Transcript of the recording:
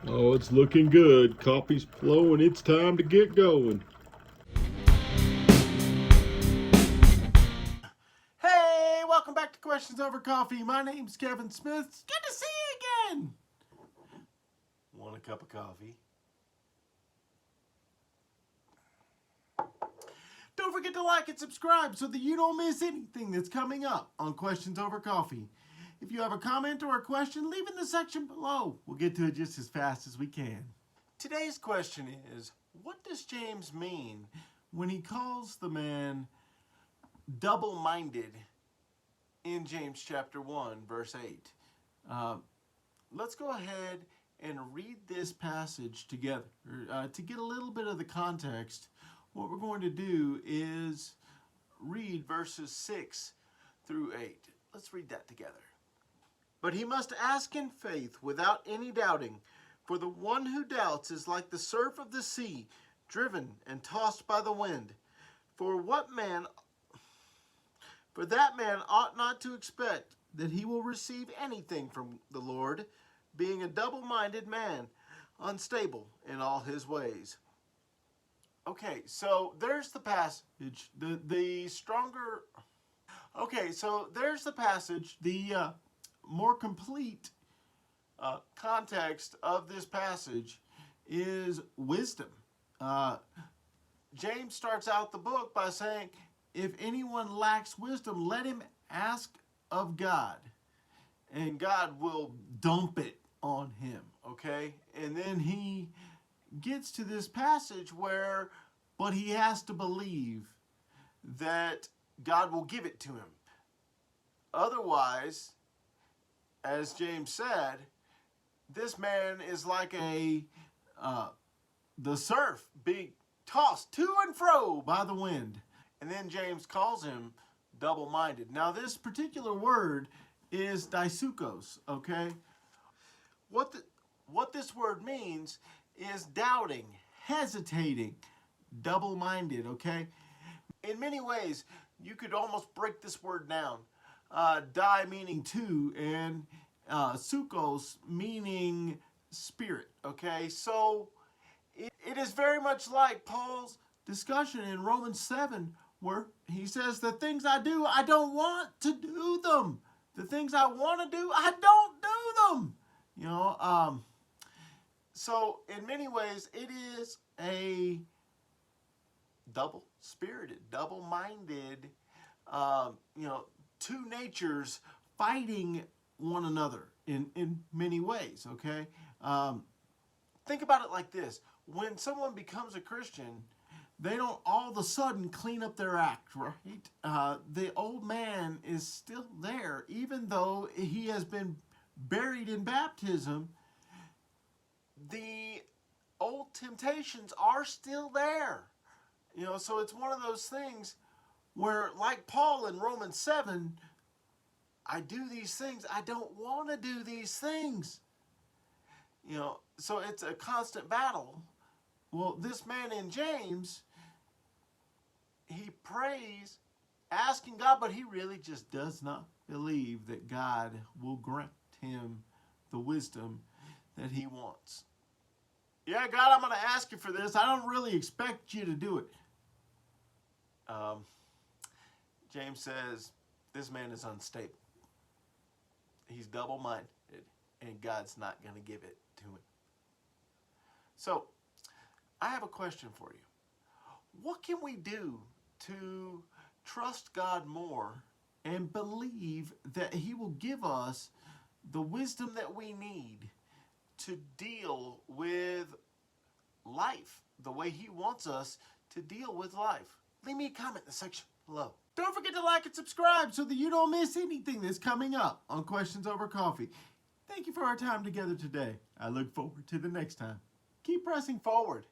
Oh, it's looking good. Coffee's flowing. It's time to get going. Hey, welcome back to Questions Over Coffee. My name's Kevin Smith. It's good to see you again. Want a cup of coffee? Don't forget to like and subscribe so that you don't miss anything that's coming up on Questions Over Coffee. If you have a comment or a question, leave in the section below. We'll get to it just as fast as we can. Today's question is, what does James mean when he calls the man double-minded in James chapter 1, verse 8? Let's go ahead and read this passage together. To get a little bit of the context, what we're going to do is read verses 6 through 8. Let's read that together. But he must ask in faith without any doubting, for the one who doubts is like the surf of the sea, driven and tossed by the wind. For that man ought not to expect that he will receive anything from the Lord, being a double-minded man, unstable in all his ways. Okay, so there's the passage. There's the passage. The more complete context of this passage is wisdom. James starts out the book by saying, if anyone lacks wisdom, let him ask of God, and God will dump it on him, okay? And then he gets to this passage where, but he has to believe that God will give it to him. Otherwise, as James said, this man is like the surf being tossed to and fro by the wind. And then James calls him double-minded. Now, this particular word is daisukos, okay? What this word means is doubting, hesitating, double-minded, okay? In many ways, you could almost break this word down. Dai meaning two, and sukos meaning spirit, okay? So it is very much like Paul's discussion in Romans 7, where he says, the things I do, I don't want to do them. The things I want to do, I don't do them. You know, so in many ways, it is a double-spirited, double-minded, two natures fighting one another in many ways, okay? Think about it like this. When someone becomes a Christian, they don't all of a sudden clean up their act, right? The old man is still there, even though he has been buried in baptism. The old temptations are still there. You know, so it's one of those things where, like Paul in Romans 7, I do these things, I don't want to do these things. You know, so it's a constant battle. Well, this man in James, he prays, asking God, but he really just does not believe that God will grant him the wisdom that he wants. Yeah, God, I'm going to ask you for this. I don't really expect you to do it. James says this man is unstable. He's double-minded, and God's not going to give it to him. So, I have a question for you. What can we do to trust God more and believe that he will give us the wisdom that we need to deal with life the way he wants us to deal with life? Leave me a comment in the section below. Don't forget to like and subscribe so that you don't miss anything that's coming up on Questions Over Coffee. Thank you for our time together today. I look forward to the next time. Keep pressing forward.